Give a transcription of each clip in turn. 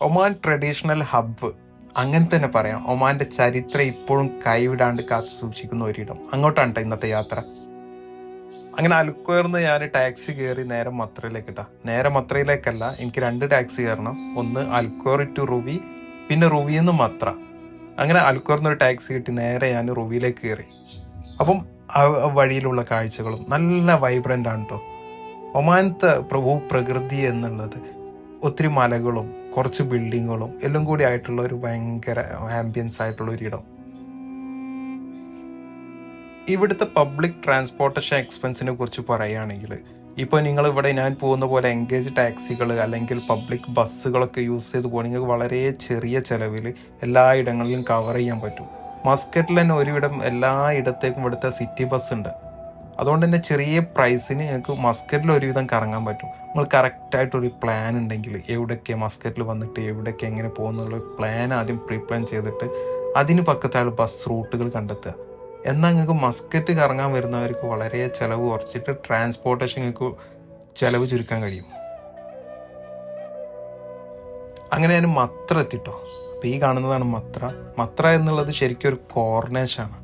Oman traditional hub അങ്ങനെ തന്നെ പറയാം. ഒമാന്റെ ചരിത്രം ഇപ്പോഴും കൈവിടാണ്ട് കാത്തു സൂക്ഷിക്കുന്ന ഒരിടം. അങ്ങോട്ടാണ് ട്ടോ ഇന്നത്തെ യാത്ര. അങ്ങനെ അൽക്വയർന്ന് ഞാൻ ടാക്സി കയറി നേരെ മത്രയിലേക്ക് ഇട്ടാ. നേരെ മത്രയിലേക്കല്ല, എനിക്ക് 2 ടാക്സി കയറണം. ഒന്ന് അൽക്വയർ ടു റുവി, പിന്നെ റുവിന്ന് മത്ര. അങ്ങനെ അൽക്വയർന്ന് ഒരു ടാക്സി കിട്ടി നേരെ ഞാൻ റുവിയിലേക്ക് കയറി. അപ്പം ആ വഴിയിലുള്ള കാഴ്ചകളും നല്ല വൈബ്രന്റ് ആണ് കേട്ടോ. ഒമാനത്തെ പ്രകൃതി എന്നുള്ളത് ഒത്തിരി മലകളും കുറച്ച് ബിൽഡിങ്ങുകളും എല്ലാം കൂടി ആയിട്ടുള്ള ഒരു ഭയങ്കര ആംബിയൻസ് ആയിട്ടുള്ള ഒരിടം. ഇവിടുത്തെ പബ്ലിക് ട്രാൻസ്പോർട്ടേഷൻ എക്സ്പെൻസിനെ കുറിച്ച് പറയുകയാണെങ്കിൽ, ഇപ്പോൾ നിങ്ങൾ ഇവിടെ ഞാൻ പോകുന്ന പോലെ എൻഗേജ് ടാക്സികൾ അല്ലെങ്കിൽ പബ്ലിക് ബസ്സുകളൊക്കെ യൂസ് ചെയ്ത് പോകണമെങ്കിൽ വളരെ ചെറിയ ചിലവിൽ എല്ലാ ഇടങ്ങളിലും കവർ ചെയ്യാൻ പറ്റും. മസ്കറ്റിൽ തന്നെ ഒരുവിധം എല്ലാ ഇടത്തേക്കും ഇവിടുത്തെ സിറ്റി ബസ് ഉണ്ട്. അതുകൊണ്ട് തന്നെ ചെറിയ പ്രൈസിന് നിങ്ങൾക്ക് മസ്കറ്റിൽ ഒരുവിധം കറങ്ങാൻ പറ്റും. നിങ്ങൾ കറക്റ്റായിട്ടൊരു പ്ലാൻ ഉണ്ടെങ്കിൽ എവിടെയൊക്കെ മസ്കറ്റിൽ വന്നിട്ട് എവിടെയൊക്കെ എങ്ങനെ പോകുന്നുള്ള പ്ലാൻ ആദ്യം പ്രീപ്ലാൻ ചെയ്തിട്ട് അതിന് പക്കത്തായുള്ള ബസ് റൂട്ടുകൾ കണ്ടെത്തുക. എന്നാൽ നിങ്ങൾക്ക് മസ്കറ്റ് കറങ്ങാൻ വരുന്നവർക്ക് വളരെ ചിലവ് കുറച്ചിട്ട് ട്രാൻസ്പോർട്ടേഷൻ നിങ്ങൾക്ക് ചിലവ് ചുരുക്കാൻ കഴിയും. അങ്ങനെ ഞാൻ മത്ര എത്തിട്ടോ. അപ്പോൾ ഈ കാണുന്നതാണ് മത്ര. മത്ര എന്നുള്ളത് ശരിക്കും ഒരു കോർണേഷാണ്.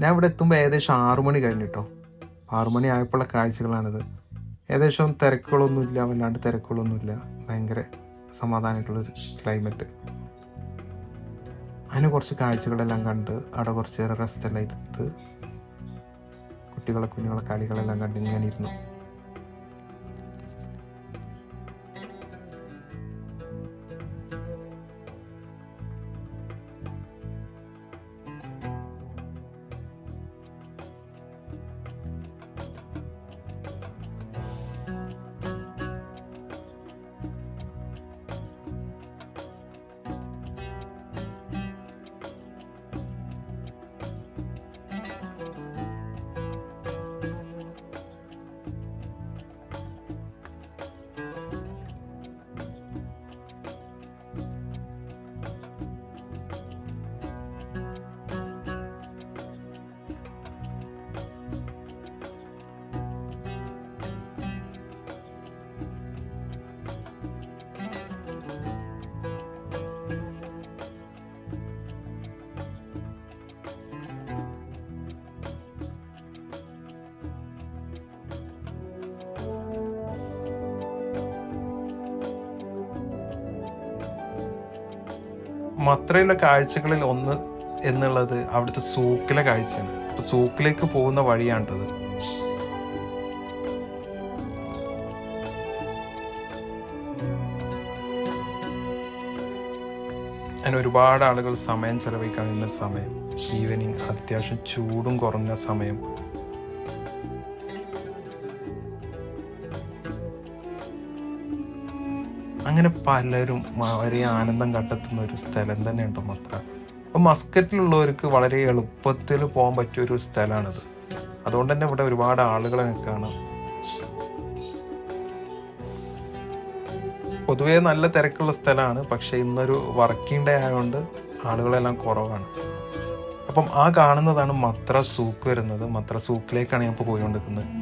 ഞാൻ ഇവിടെ എത്തുമ്പോൾ ഏകദേശം 6 മണി കഴിഞ്ഞിട്ടോ. 6 മണി ആയപ്പോഴുള്ള കാഴ്ചകളാണിത്. ഏകദേശം തിരക്കുകളൊന്നുമില്ല, വല്ലാണ്ട് തിരക്കുകളൊന്നുമില്ല. ഭയങ്കര സമാധാനമായിട്ടുള്ളൊരു ക്ലൈമറ്റ്. അതിന് കുറച്ച് കാഴ്ചകളെല്ലാം കണ്ട് അവിടെ കുറച്ച് നേരം റെസ്റ്റെല്ലാം എടുത്ത് കുഞ്ഞുങ്ങളെ കളികളെല്ലാം കണ്ട് ഇങ്ങനെ ഇരുന്നു. മത്രയിലെ കാഴ്ചകളിൽ ഒന്ന് എന്നുള്ളത് അവിടുത്തെ സൂക്കിലെ കാഴ്ചയാണ്. അപ്പൊ സൂക്കിലേക്ക് പോകുന്ന വഴിയാണിട്ടത്. അതിന് ഒരുപാട് ആളുകൾ സമയം ചെലവഴിക്കാൻ ഇന്നൊരു സമയം, ഈവനിങ്, അത്യാവശ്യം ചൂടും കുറഞ്ഞ സമയം. അങ്ങനെ പലരും വളരെ ആനന്ദം കണ്ടെത്തുന്ന ഒരു സ്ഥലം തന്നെയുണ്ട് മത്ര. അപ്പം മസ്കറ്റിലുള്ളവർക്ക് വളരെ എളുപ്പത്തിൽ പോകാൻ പറ്റിയ ഒരു സ്ഥലമാണിത്. അതുകൊണ്ട് തന്നെ ഇവിടെ ഒരുപാട് ആളുകളെ കാണാം. പൊതുവേ നല്ല തിരക്കുള്ള സ്ഥലമാണ്, പക്ഷെ ഇന്നൊരു വർക്കിംഗ് ഡേ ആയതുകൊണ്ട് ആളുകളെല്ലാം കുറവാണ്. അപ്പം ആ കാണുന്നതാണ് മത്ര സൂക്ക് വരുന്നത്. മത്ര സൂക്കിലേക്കാണ് ഞാൻ ഇപ്പോൾ പോയിക്കൊണ്ടിരിക്കുന്നത്.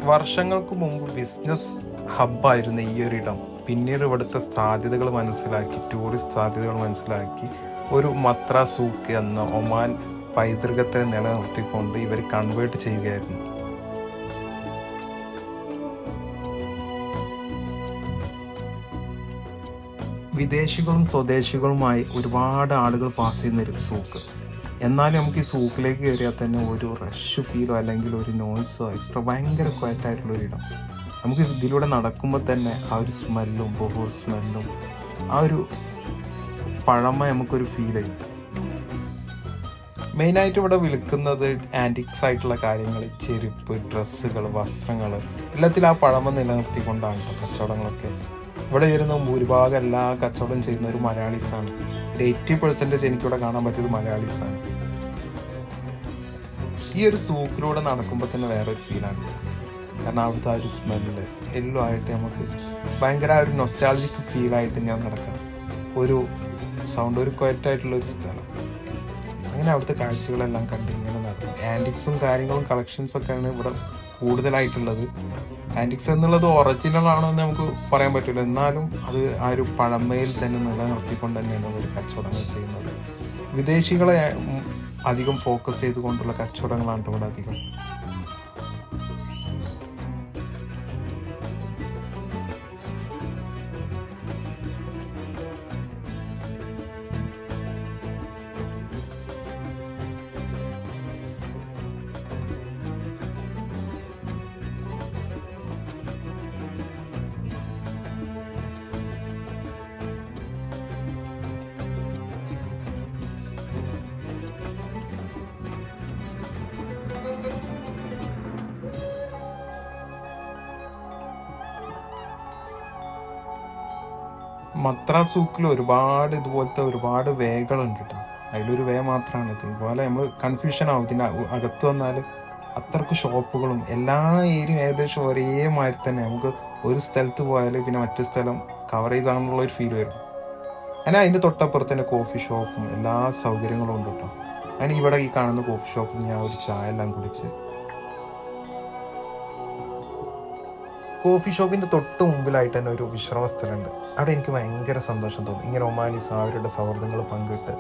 വർഷങ്ങൾക്ക് മുമ്പ് ബിസിനസ് ഹബ്ബായിരുന്ന ഈ ഒരിടം പിന്നീട് ഇവിടുത്തെ സാധ്യതകൾ മനസ്സിലാക്കി, ടൂറിസ്റ്റ് സാധ്യതകൾ മനസ്സിലാക്കി ഒരു മത്ര സൂക്ക് എന്ന ഒമാൻ പൈതൃകത്തെ നിലനിർത്തിക്കൊണ്ട് ഇവർ കൺവേർട്ട് ചെയ്യുകയായിരുന്നു. വിദേശികളും സ്വദേശികളുമായി ഒരുപാട് ആളുകൾ പാസ് ചെയ്യുന്ന ഒരു സൂക്ക്. എന്നാലും നമുക്ക് ഈ സൂക്കിലേക്ക് കയറിയാൽ തന്നെ ഒരു റഷ് ഫീലോ അല്ലെങ്കിൽ ഒരു നോയ്സോ എക്സ്ട്രാ ഭയങ്കര ക്വയറ്റായിട്ടുള്ളൊരിടം. നമുക്ക് ഇതിലൂടെ നടക്കുമ്പോൾ തന്നെ ആ ഒരു സ്മെല്ലും ബഹൂർ സ്മെല്ലും ആ ഒരു പഴമ നമുക്കൊരു ഫീൽ ചെയ്യും. മെയിനായിട്ട് ഇവിടെ വിൽക്കുന്നത് ആൻറ്റിക്സ് ആയിട്ടുള്ള കാര്യങ്ങൾ, ചെരുപ്പ്, ഡ്രസ്സുകൾ, വസ്ത്രങ്ങൾ, എല്ലാത്തിലും ആ പഴമ നിലനിർത്തിക്കൊണ്ടാണ് കച്ചവടങ്ങളൊക്കെ. ഇവിടെ വരുന്ന ഭൂരിഭാഗം എല്ലാ കച്ചവടം ചെയ്യുന്ന ഒരു മലയാളീസാണ്. ഒരു 80% എനിക്കിവിടെ കാണാൻ പറ്റിയത് മലയാളീസാണ്. ഈ ഒരു സൂക്കിലൂടെ നടക്കുമ്പോൾ തന്നെ വേറൊരു ഫീലാണ്. കാരണം അവിടുത്തെ ആ ഒരു സ്മെല്ല് എല്ലാം ആയിട്ട് നമുക്ക് ഭയങ്കര ഒരു നൊസ്റ്റാൾജിക് ഫീലായിട്ട് ഞാൻ നടക്കാം. ഒരു സൗണ്ട് ഒരു ക്വയറ്റായിട്ടുള്ള ഒരു സ്ഥലം. അങ്ങനെ അവിടുത്തെ കാഴ്ചകളെല്ലാം കണ്ട് ഇങ്ങനെ നടന്നു. ആൻറ്റിക്സും കാര്യങ്ങളും കളക്ഷൻസൊക്കെയാണ് ഇവിടെ കൂടുതലായിട്ടുള്ളത്. ആൻറ്റിക്സ് എന്നുള്ളത് ഒറിജിനൽ ആണോ എന്ന് നമുക്ക് പറയാൻ പറ്റില്ല, എന്നാലും അത് ആ ഒരു പഴമയിൽ തന്നെ നിലനിർത്തിക്കൊണ്ട് തന്നെയാണ് അവർ കച്ചവടങ്ങൾ ചെയ്യുന്നത്. വിദേശികളെ അധികം ഫോക്കസ് ചെയ്തുകൊണ്ടുള്ള കച്ചവടങ്ങളാണ് ഇവിടെ അധികം. മദ്രാസ് സൂക്കിൽ ഇതുപോലത്തെ ഒരുപാട് വേകളുണ്ട് കേട്ടോ. അതിലൊരു വേ മാത്രമാണ് ഇത്. ഇതുപോലെ നമ്മൾ കൺഫ്യൂഷൻ ആവും ഇതിൻ്റെ അകത്ത് വന്നാൽ. അത്രക്ക് ഷോപ്പുകളും എല്ലാ ഏരിയയും ഏകദേശം ഒരേ മാതിരി തന്നെ. നമുക്ക് ഒരു സ്ഥലത്ത് പോയാൽ പിന്നെ മറ്റു സ്ഥലം കവർ ചെയ്താണെന്നുള്ള ഒരു ഫീൽ വരും. അങ്ങനെ അതിൻ്റെ തൊട്ടപ്പുറത്ത് തന്നെ കോഫി ഷോപ്പും എല്ലാ സൗകര്യങ്ങളും ഉണ്ട് കേട്ടോ. അങ്ങനെ ഇവിടെ ഈ കാണുന്ന കോഫി ഷോപ്പിൽ ഞാൻ ഒരു ചായ എല്ലാം കുടിച്ച്, കോഫി ഷോപ്പിൻ്റെ തൊട്ട് മുമ്പിലായിട്ട് തന്നെ ഒരു വിശ്രമ സ്ഥലമുണ്ട്. അവിടെ എനിക്ക് ഭയങ്കര സന്തോഷം തോന്നി. ഇങ്ങനെ ഒമാനീസ് അവരുടെ സൗഹൃദങ്ങൾ പങ്കിട്ട്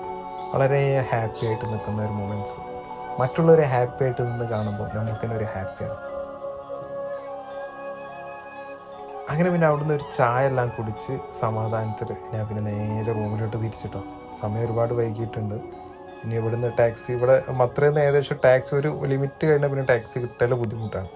വളരെ ഹാപ്പി ആയിട്ട് നിൽക്കുന്ന ഒരു മൊമെൻറ്റ്സ്, മറ്റുള്ളവരെ ഹാപ്പി ആയിട്ട് നിന്ന് കാണുമ്പോൾ നമുക്ക് തന്നെ ഒരു ഹാപ്പിയാണ്. അങ്ങനെ പിന്നെ അവിടുന്ന് ഒരു ചായ എല്ലാം കുടിച്ച് സമാധാനത്തിൽ ഞാൻ പിന്നെ നേരെ റൂമിലോട്ട് തിരിച്ചിട്ടോ. സമയം ഒരുപാട് വൈകിയിട്ടുണ്ട്. ഇനി ഇവിടുന്ന് ടാക്സി, ഇവിടെ മത്രയിൽ നിന്ന് ഏകദേശം ടാക്സി ഒരു ലിമിറ്റ് കഴിഞ്ഞാൽ പിന്നെ ടാക്സി കിട്ടൽ ബുദ്ധിമുട്ടാണ്.